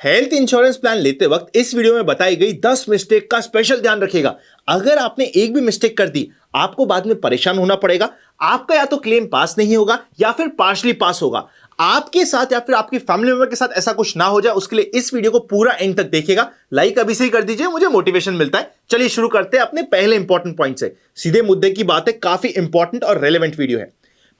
Health insurance plan लेते वक्त इस वीडियो में बताई गई 10 मिस्टेक का स्पेशल ध्यान रखिएगा। अगर आपने एक भी मिस्टेक कर दी, आपको बाद में परेशान होना पड़ेगा। आपका या तो क्लेम पास नहीं होगा या फिर पार्शली पास होगा। आपके साथ या फिर आपकी फैमिली मेंबर के साथ ऐसा कुछ ना हो जाए, उसके लिए इस वीडियो को पूरा एंड तक देखिएगा। लाइक अभी से ही कर दीजिए, मुझे मोटिवेशन मिलता है। चलिए शुरू करते हैं अपने पहले इंपॉर्टेंट पॉइंट से। सीधे मुद्दे की बात है, काफी इंपॉर्टेंट और रेलेवेंट वीडियो है।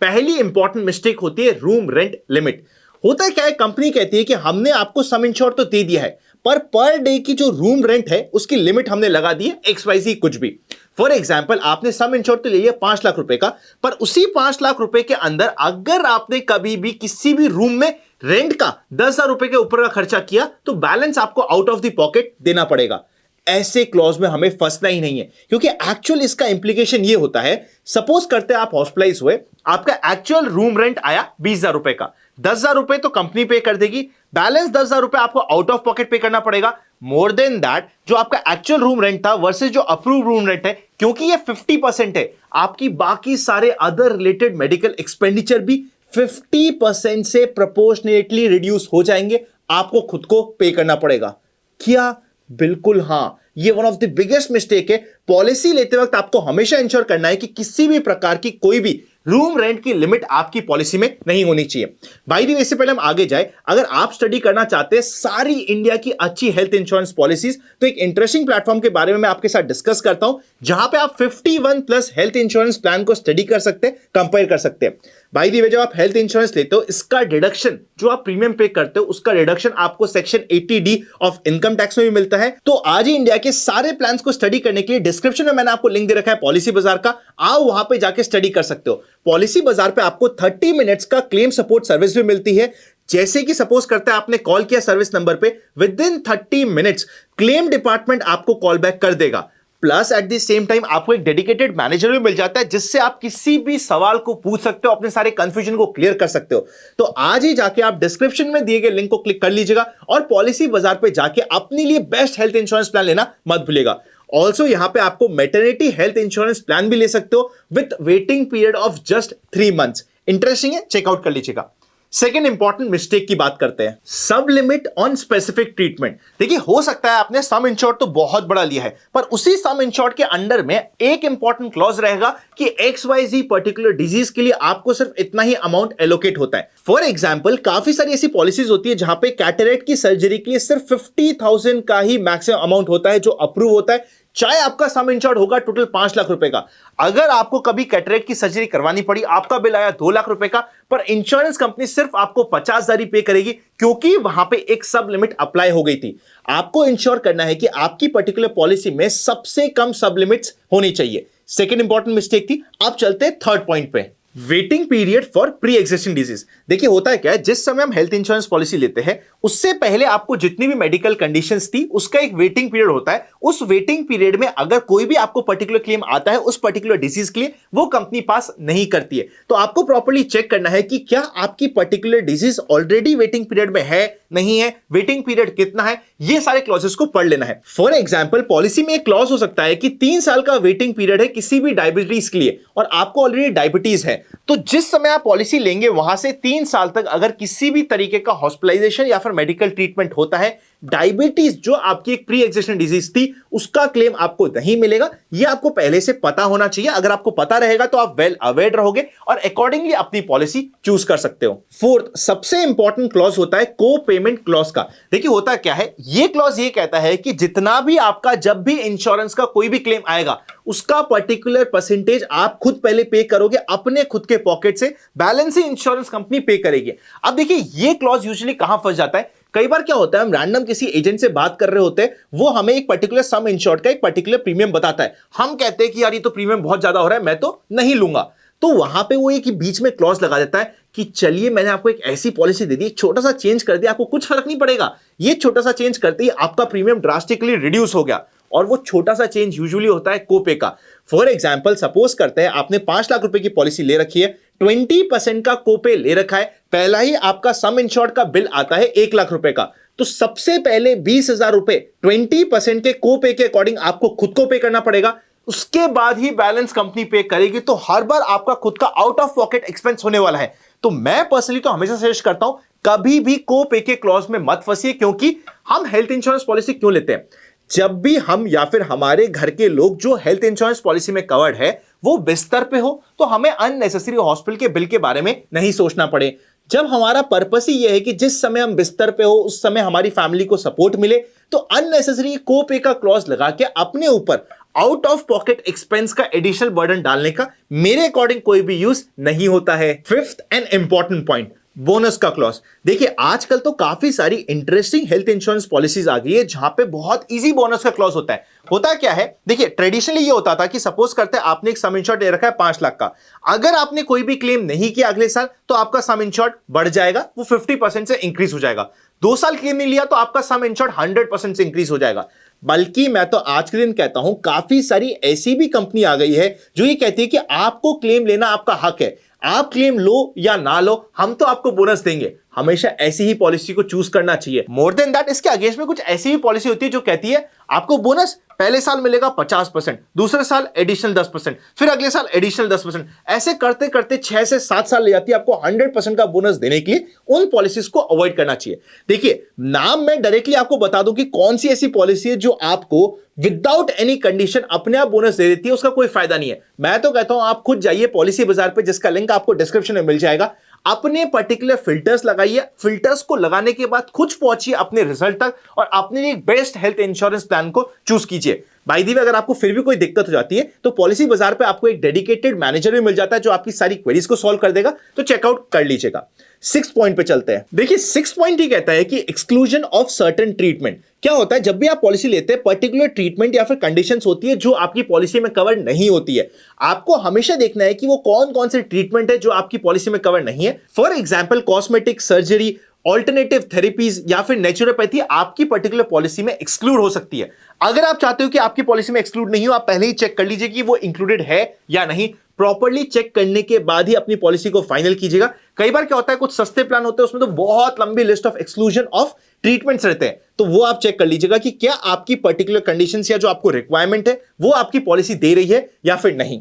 पहली इंपॉर्टेंट मिस्टेक होती है रूम रेंट लिमिट। होता है क्या है, कंपनी कहती है कि हमने आपको सम इंश्योर तो दे दिया है, पर डे की जो रूम रेंट है उसकी लिमिट हमने लगा दी है XYZ कुछ भी। फॉर एग्जाम्पल, आपने सम इंश्योर तो ले लिया 5 लाख रुपए का, पर उसी 5 लाख रुपए के अंदर अगर आपने कभी भी किसी भी रूम में रेंट का 10,000 रुपए के ऊपर का खर्चा किया तो बैलेंस आपको आउट ऑफ द पॉकेट देना पड़ेगा। ऐसे क्लॉज में हमें फंसना ही नहीं है, क्योंकि एक्चुअल इसका इंप्लीकेशन ये होता है, सपोज करते हैं आप हॉस्पिटलाइज हुए, आपका एक्चुअल रूम रेंट आया 20,000 रुपए का। 10,000 रुपए तो कंपनी पे कर देगी, बैलेंस 10,000 रुपए आपको आउट ऑफ पॉकेट पे करना पड़ेगा। मोर देन दैट, जो आपका एक्चुअल रूम रेंट था वर्सेस जो अप्रूव रूम रेंट है, क्योंकि ये 50% है, आपकी बाकी सारे अदर रिलेटेड मेडिकल एक्सपेंडिचर भी 50% से प्रोपोर्शनेटली रिड्यूस हो जाएंगे। आपको खुद को पे करना पड़ेगा। क्या? बिल्कुल हाँ, ये one of the biggest mistake है। पॉलिसी लेते वक्त आपको हमेशा इंश्योर करना है कि किसी भी प्रकार की कोई भी रूम रेंट की लिमिट आपकी पॉलिसी में नहीं होनी चाहिए। बाय द वे, इससे पहले हम आगे जाए, अगर आप स्टडी करना चाहते हैं सारी इंडिया की अच्छी हेल्थ इंश्योरेंस पॉलिसीज, तो एक इंटरेस्टिंग प्लेटफॉर्म के बारे में मैं आपके साथ डिस्कस करता हूं, जहां पे आप 51+ हेल्थ इंश्योरेंस प्लान को स्टडी कर सकते हैं, कंपेयर कर सकते हैं। बाय द वे, जब आप हेल्थ इंश्योरेंस लेते हो, इसका डिडक्शन जो आप प्रीमियम पे करते हो, उसका डिडक्शन आपको section 80D of income tax में भी मिलता है। तो आज ही इंडिया के सारे प्लान्स को स्टडी करने के लिए डिस्क्रिप्शन में मैंने आपको लिंक दे रखा है पॉलिसी बाजार का, आओ वहां पे जाके स्टडी कर सकते हो। पॉलिसी बाजार पे आपको 30 मिनट्स का क्लेम सपोर्ट सर्विस भी मिलती है। जैसे कि सपोज करते हैं आपने कॉल किया सर्विस नंबर पे, with in 30 minutes claim department आपको कॉल बैक कर देगा। Plus at the same time आपको एक डेडिकेटेड मैनेजर भी मिल जाता है, जिससे आप किसी भी सवाल को पूछ सकते हो, अपने सारे कंफ्यूजन को क्लियर कर सकते हो। तो आज ही जाके आप डिस्क्रिप्शन में दिए गए लिंक को क्लिक कर लीजिएगा और पॉलिसी बाजार पे जाके अपने लिए बेस्ट हेल्थ इंश्योरेंस प्लान लेना मत भूलिएगा। ऑल्सो यहां पे आपको मैटरनिटी हेल्थ इंश्योरेंस प्लान भी ले सकते हो with waiting period of just 3 months. Interesting है, चेकआउट कर लीजिएगा। सेकेंड इंपॉर्टेंट मिस्टेक की बात करते हैं, सब लिमिट ऑन स्पेसिफिक ट्रीटमेंट। देखिए, हो सकता है आपने सम इंश्योर्ड तो बहुत बड़ा लिया है, पर उसी सम इंश्योर्ड के अंडर में एक इंपॉर्टेंट क्लॉज रहेगा कि XYZ पर्टिकुलर डिजीज के लिए आपको सिर्फ इतना ही अमाउंट एलोकेट होता है। फॉर एग्जाम्पल, काफी सारी ऐसी पॉलिसीज होती है जहां पे कैटरेक्ट की सर्जरी के लिए सिर्फ 50,000 का ही मैक्सिमम अमाउंट होता है जो अप्रूव होता है, चाहे आपका सम इंश्योर्ड होगा टोटल 5 लाख रुपए का। अगर आपको कभी कैटरेक्ट की सर्जरी करवानी पड़ी, आपका बिल आया 2 लाख रुपए का, पर इंश्योरेंस कंपनी सिर्फ आपको 50,000 ही पे करेगी, क्योंकि वहां पे एक सब लिमिट अप्लाई हो गई थी। आपको इंश्योर करना है कि आपकी पर्टिकुलर पॉलिसी में सबसे कम सब लिमिट्स होनी चाहिए। सेकेंड इंपॉर्टेंट मिस्टेक थी। आप चलते हैं थर्ड पॉइंट पे, waiting period for pre existing disease. देखिए, होता है क्या है, जिस समय हम हेल्थ इंश्योरेंस पॉलिसी लेते हैं, उससे पहले आपको जितनी भी मेडिकल कंडीशंस थी उसका एक वेटिंग पीरियड होता है। उस वेटिंग पीरियड में अगर कोई भी आपको पर्टिकुलर क्लेम आता है उस पर्टिकुलर डिजीज के लिए, वो कंपनी पास नहीं करती है। तो आपको प्रॉपर्ली चेक करना है कि क्या आपकी particular disease already waiting period में है, नहीं है, वेटिंग पीरियड कितना है, ये सारे क्लॉजेस को पढ़ लेना है। फॉर एग्जाम्पल, पॉलिसी में एक क्लॉज हो सकता है कि 3 साल का वेटिंग पीरियड है किसी भी डायबिटीज के लिए, और आपको ऑलरेडी डायबिटीज है, तो जिस समय आप पॉलिसी लेंगे वहां से 3 साल तक अगर किसी भी तरीके का हॉस्पिटलाइजेशन या फिर मेडिकल ट्रीटमेंट होता है, डायबिटीज जो आपकी एक प्री एक्जिस्टिंग डिजीज थी, उसका क्लेम आपको नहीं मिलेगा। यह आपको पहले से पता होना चाहिए। अगर आपको पता रहेगा तो आप वेल अवेयर रहोगे और अकॉर्डिंगली अपनी पॉलिसी चूज कर सकते हो। फोर्थ सबसे इंपॉर्टेंट क्लॉज होता है को पेमेंट क्लॉज का। देखिए, होता क्या है, यह क्लॉज ये कहता है कि जितना भी आपका जब भी इंश्योरेंस का कोई भी क्लेम आएगा, उसका पर्टिकुलर परसेंटेज आप खुद पहले पे करोगे अपने खुद के पॉकेट से, बैलेंस ही इंश्योरेंस कंपनी पे करेगी। अब देखिए, यह क्लॉज यूजुअली कहां फंस जाता है, कई बार क्या होता है, हम रैंडम किसी एजेंट से बात कर रहे होते हैं, वो हमें एक पर्टिकुलर सम इंश्योर्ड का एक पर्टिकुलर प्रीमियम बताता है, हम कहते हैं कि यार ये तो प्रीमियम बहुत ज्यादा हो रहा है, मैं तो नहीं लूंगा। तो वहां पे वो एक बीच में क्लॉज लगा देता है कि चलिए मैंने आपको एक ऐसी पॉलिसी दे दी, छोटा सा चेंज कर दिया, आपको कुछ फर्क नहीं पड़ेगा। ये छोटा सा चेंज करते ही आपका प्रीमियम ड्रास्टिकली रिड्यूस हो गया, और वो छोटा सा चेंज यूजुअली होता है कोपे का। फॉर एग्जाम्पल, सपोज करते हैं आपने 5 लाख रुपए की पॉलिसी ले रखी है, 20% का कोपे ले रखा है, पहला ही आपका सम इंश्योर्ड का बिल आता है 1 लाख रुपए का, तो सबसे पहले 20,000 रुपए 20% के कोपे के अकॉर्डिंग आपको खुद को पे करना पड़ेगा। उसके बाद ही बैलेंस कंपनी पे करेगी, तो हर बार आपका खुद का आउट ऑफ पॉकेट एक्सपेंस होने वाला है। तो मैं पर्सनली तो हमेशा सजेस्ट करता हूं कभी भी को-पे के क्लॉज में मत फंसिए, क्योंकि हम हेल्थ इंश्योरेंस पॉलिसी क्यों लेते हैं? जब भी हम या फिर हमारे घर के लोग जो हेल्थ इंश्योरेंस पॉलिसी में कवर्ड है वो बिस्तर पे हो, तो हमें अननेसेसरी हॉस्पिटल के बिल के बारे में नहीं सोचना पड़े। जब हमारा पर्पस ही यह है कि जिस समय हम बिस्तर पे हो उस समय हमारी फैमिली को सपोर्ट मिले, तो अननेसेसरी को-पे का क्लॉज लगा के अपने ऊपर आउट ऑफ पॉकेट एक्सपेंस का एडिशनल बर्डन डालने का मेरे अकॉर्डिंग कोई भी यूज नहीं होता है। Fifth and important point, bonus का क्लॉज। देखिए आजकल तो काफी सारी इंटरेस्टिंग हेल्थ इंश्योरेंस पॉलिसीज आ गई है जहां पे बहुत इजी बोनस का क्लॉज होता है। होता क्या है, देखिए ट्रेडिशनली ये होता था कि सपोज करते हैं आपने एक सम इंश्योर्ड ले रखा है 5 लाख का, अगर आपने कोई भी क्लेम नहीं किया अगले साल तो आपका सम इंश्योर्ड बढ़ जाएगा, वो 50% से इंक्रीज हो जाएगा। 2 साल क्लेम नहीं लिया तो आपका सम इंश्योर्ड 100% से इंक्रीज हो जाएगा। बल्कि मैं तो आज के दिन कहता हूं काफी सारी ऐसी भी कंपनी आ गई है जो ये कहती है कि आपको क्लेम लेना आपका हक है, आप क्लेम लो या ना लो हम तो आपको बोनस देंगे। हमेशा ऐसी ही पॉलिसी को चूज करना चाहिए। मोर देन दैट, इसके अगेंस्ट में कुछ ऐसी भी पॉलिसी होती है जो कहती है आपको बोनस पहले साल मिलेगा 50%, दूसरे साल एडिशनल 10%, फिर अगले साल एडिशनल 10%, ऐसे करते करते 6 से 7 साल ले जाती है आपको 100% का बोनस देने के लिए। उन पॉलिसीज को अवॉइड करना चाहिए। देखिए नाम मैं डायरेक्टली आपको बता दूं कि कौन सी ऐसी पॉलिसी है जो आपको विदाउट एनी कंडीशन अपने आप बोनस दे देती है, उसका कोई फायदा नहीं है। मैं तो कहता हूं आप खुद जाइए पॉलिसी बाजार पे, जिसका लिंक आपको डिस्क्रिप्शन में मिल जाएगा, अपने पर्टिकुलर फिल्टर्स लगाइए, फिल्टर्स को लगाने के बाद खुद पहुंचिए अपने रिजल्ट तक और अपने लिए बेस्ट हेल्थ इंश्योरेंस प्लान को चूज कीजिए। बाय द वे अगर आपको फिर भी कोई दिक्कत हो जाती है तो पॉलिसी बाजार पे आपको एक डेडिकेटेड मैनेजर भी मिल जाता है जो आपकी सारी क्वेरीज को सॉल्व कर देगा, तो चेकआउट कर लीजिएगा। 6 पॉइंट पे चलते हैं। देखिए 6 पॉइंट ही कहता है कि एक्सक्लूजन ऑफ सर्टेन ट्रीटमेंट। क्या होता है, जब भी आप पॉलिसी लेते हैं पर्टिकुलर ट्रीटमेंट या फिर कंडीशंस होती है जो आपकी पॉलिसी में कवर नहीं होती है। आपको हमेशा देखना है कि वो कौन कौन से ट्रीटमेंट है जो आपकी पॉलिसी में कवर नहीं है। For example cosmetic surgery, alternative therapies या फिर नेचुरोपैथी आपकी पर्टिकुलर पॉलिसी में एक्सक्लूड हो सकती है। अगर आप चाहते हो कि आपकी पॉलिसी में एक्सक्लूड नहीं हो, आप पहले ही चेक कर लीजिए कि वो इंक्लूडेड है या नहीं। प्रॉपर्ली चेक करने के बाद ही अपनी पॉलिसी को फाइनल कीजिएगा। कई बार क्या होता है, कुछ सस्ते प्लान होते हैं उसमें तो बहुत लंबी list of exclusion of treatments रहते हैं, तो वो आप चेक कर लीजिएगा कि क्या आपकी पर्टिकुलर कंडीशंस या जो आपको रिक्वायरमेंट है वो आपकी पॉलिसी दे रही है या फिर नहीं।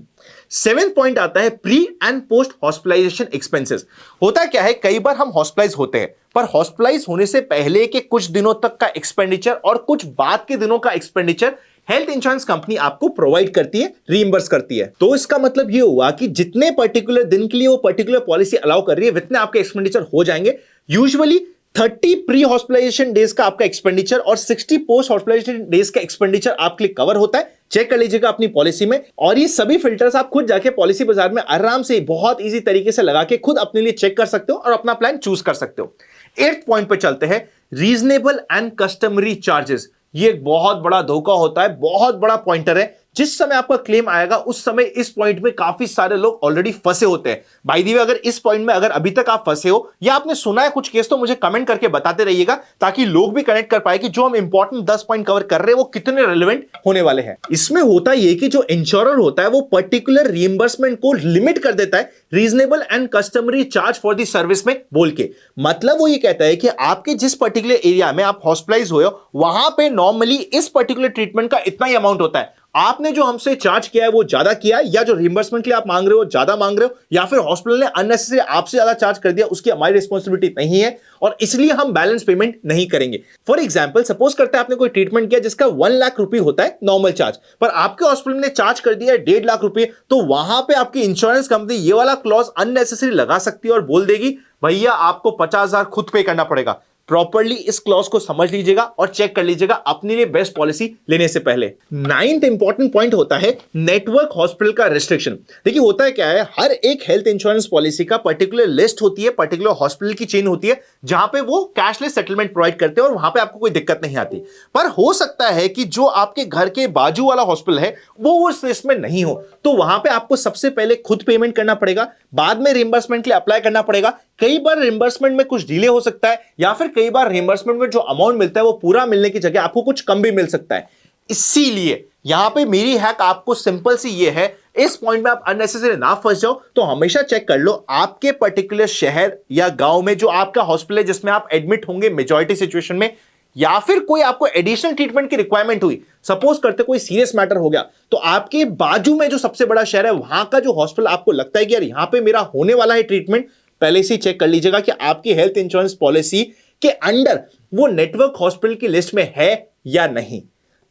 7th पॉइंट आता है pre and post hospitalisation expenses. होता क्या है, कई बार हम हॉस्पिटलाइज होते हैं पर हॉस्पिटलाइज होने से पहले के कुछ दिनों तक का एक्सपेंडिचर और कुछ बाद के दिनों का एक्सपेंडिचर हेल्थ इंश्योरेंस कंपनी आपको प्रोवाइड करती है, रीइंबर्स करती है। तो इसका मतलब ये हुआ कि जितने पर्टिकुलर दिन के लिए वो पर्टिकुलर पॉलिसी अलाउ कर रही है उतने आपके एक्सपेंडिचर हो जाएंगे। यूजुअली 30 प्री हॉस्पिटलाइजेशन डेज का आपका एक्सपेंडिचर और 60 पोस्ट हॉस्पिटलाइजेशन डेज का एक्सपेंडिचर आपके लिए कवर होता है। चेक कर लीजिएगा अपनी पॉलिसी में, और ये सभी फिल्टर्स आप खुद जाके पॉलिसी बाजार में आराम से बहुत इजी तरीके से लगा के खुद अपने लिए चेक कर सकते हो और अपना प्लान चूज कर सकते हो। 8th पॉइंट पे चलते हैं, रीजनेबल एंड कस्टमरी चार्जेस। ये एक बहुत बड़ा धोखा होता है, बहुत बड़ा पॉइंटर है। जिस समय आपका क्लेम आएगा उस समय इस पॉइंट में काफी सारे लोग ऑलरेडी फंसे होते हैं। बाय द वे अगर इस पॉइंट में अगर अभी तक आप फंसे हो या आपने सुना है कुछ केस, तो मुझे कमेंट करके बताते रहिएगा ताकि लोग भी कनेक्ट कर पाए कि जो हम इंपॉर्टेंट 10 पॉइंट कवर कर रहे हैं वो कितने रेलेवेंट होने वाले हैं। इसमें होता यह कि जो इंश्योरर होता है वो पर्टिकुलर रिइंबर्समेंट को लिमिट कर देता है reasonable and customary charge for the service में बोल के। मतलब वो ये कहता है कि आपके जिस पर्टिकुलर एरिया में आप हॉस्पिटलाइज हुए हो वहां पे नॉर्मली इस पर्टिकुलर ट्रीटमेंट का इतना ही अमाउंट होता है। आपने जो हमसे चार्ज किया है वो ज्यादा किया है, या जो रिइंबर्समेंट के लिए आप मांग रहे हो ज्यादा मांग रहे हो, या फिर हॉस्पिटल ने अननेसेसरी आपसे ज्यादा चार्ज कर दिया, उसकी हमारी रिस्पांसिबिलिटी नहीं है और इसलिए हम बैलेंस पेमेंट नहीं करेंगे। फॉर एग्जांपल सपोज करते हैं आपने कोई ट्रीटमेंट किया जिसका 1 लाख रुपए होता है नॉर्मल चार्ज, पर आपके हॉस्पिटल ने चार्ज कर दिया है 1.5 लाख रुपए, तो वहां पे आपकी इंश्योरेंस कंपनी ये वाला क्लॉज अननेसेसरी लगा सकती है और बोल देगी भैया आपको 50,000 खुद पे करना पड़ेगा। प्रॉपर्ली इस क्लॉज को समझ लीजिएगा और चेक कर लीजिएगा अपने लिए बेस्ट पॉलिसी लेने से पहले। 9th इंपॉर्टेंट पॉइंट होता है नेटवर्क हॉस्पिटल का रिस्ट्रिक्शन। देखिए होता है क्या है, हर एक हेल्थ इंश्योरेंस पॉलिसी का पर्टिकुलर लिस्ट होती है, पर्टिकुलर हॉस्पिटल की चेन होती है जहां पे वो कैशलेस सेटलमेंट प्रोवाइड करते हैं और वहां पे आपको कोई दिक्कत नहीं आती। पर हो सकता है कि जो आपके घर के बाजू वाला हॉस्पिटल है वो उस लिस्ट में नहीं हो, तो वहां पे आपको सबसे पहले खुद पेमेंट करना पड़ेगा, बाद में रिइंबर्समेंट के लिए अप्लाई करना पड़ेगा। कई बार रिइंबर्समेंट में कुछ डिले हो सकता है, या फिर कई बार रिइंबर्समेंट में जो अमाउंट मिलता है वो पूरा मिलने की जगह आपको कुछ कम भी मिल सकता है। इसीलिए यहां पे मेरी हैक आपको सिंपल सी ये है, इस पॉइंट में आप अननेसेसरी ना फंस जाओ तो हमेशा चेक कर लो आपके पर्टिकुलर शहर या गांव में जो आपका हॉस्पिटल है जिसमें आप एडमिट होंगे मेजॉरिटी सिचुएशन में, या फिर कोई आपको एडिशनल ट्रीटमेंट की रिक्वायरमेंट हुई, सपोज करते कोई सीरियस मैटर हो गया, तो आपके बाजू में जो सबसे बड़ा शहर है वहां का जो हॉस्पिटल आपको लगता है कि यार यहां पे मेरा होने वाला है ट्रीटमेंट, पहले से चेक कर लीजिएगा कि आपकी हेल्थ इंश्योरेंस पॉलिसी के अंडर वो नेटवर्क हॉस्पिटल की लिस्ट में है या नहीं।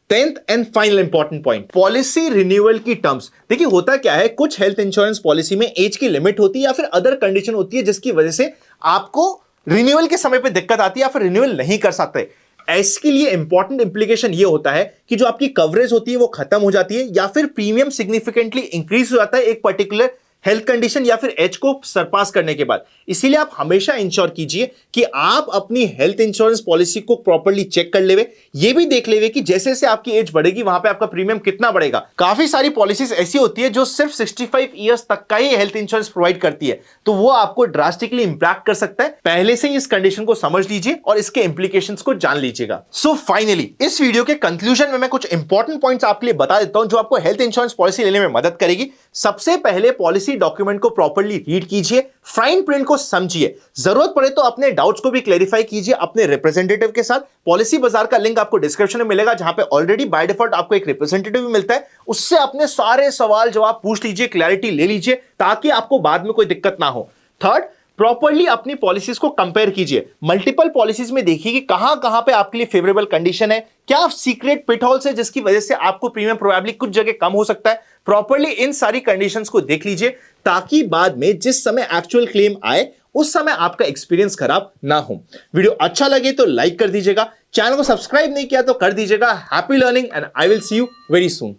10th and final important point, policy renewal की टर्म्स। देखिए होता क्या है, कुछ हेल्थ इंश्योरेंस पॉलिसी में एज की लिमिट होती है या फिर अदर कंडीशन होती है जिसकी वजह से आपको रिन्यूअल के समय पे दिक्कत आती है या फिर रिन्यूअल नहीं कर सकते। इसके लिए इंपॉर्टेंट इंप्लीकेशन ये होता है कि जो आपकी कवरेज होती है वो खत्म हो जाती है या फिर प्रीमियम सिग्निफिकेंटली इंक्रीज हो जाता है एक पर्टिकुलर हेल्थ कंडीशन या फिर एज को सरपास करने के बाद। इसीलिए आप हमेशा इंश्योर कीजिए कि आप अपनी हेल्थ इंश्योरेंस पॉलिसी को प्रॉपर्ली चेक कर लेवे, ये भी देख लेवे कि जैसे जैसे आपकी एज बढ़ेगी वहां पे आपका प्रीमियम कितना बढ़ेगा। काफी सारी पॉलिसीज ऐसी होती है जो सिर्फ 65 ईयर्स तक का ही हेल्थ इंश्योरेंस प्रोवाइड करती है, तो वो आपको ड्रास्टिकली इंपैक्ट कर सकता है। पहले से ही इस कंडीशन को समझ लीजिए और इसके इंप्लीकेशंस को जान लीजिएगा। सो फाइनली इस वीडियो के कंक्लूजन में मैं कुछ इंपॉर्टेंट पॉइंट्स आपके लिए बता देता हूं जो आपको हेल्थ इंश्योरेंस पॉलिसी लेने में मदद करेगी। सबसे पहले पॉलिसी डॉक्यूमेंट को प्रॉपर्ली रीड कीजिए, फाइन प्रिंट को समझिए, जरूरत पड़े तो अपने डाउट्स को भी क्लैरिफाई कीजिए अपने रिप्रेजेंटेटिव के साथ। पॉलिसी बाजार का लिंक आपको डिस्क्रिप्शन में मिलेगा जहां पे ऑलरेडी बाय डिफॉल्ट आपको एक रिप्रेजेंटेटिव भी मिलता है, उससे अपने सारे सवाल जवाब पूछ लीजिए, क्लैरिटी ले लीजिए ताकि आपको बाद में कोई दिक्कत ना हो। थर्ड, प्रॉपर्ली अपनी पॉलिसीज को कंपेयर कीजिए, मल्टीपल पॉलिसीज में देखिए कि कहां कहां पे आपके लिए फेवरेबल कंडीशन है, क्या सीक्रेट पिटहोल्स है जिसकी वजह से आपको प्रीमियम प्रोबेबली कुछ जगह कम हो सकता है। प्रॉपर्ली इन सारी कंडीशंस को देख लीजिए ताकि बाद में जिस समय एक्चुअल क्लेम आए उस समय आपका एक्सपीरियंस खराब ना हो। वीडियो अच्छा लगे तो लाइक कर दीजिएगा, चैनल को सब्सक्राइब नहीं किया तो कर दीजिएगा। Happy learning and I will see you very soon.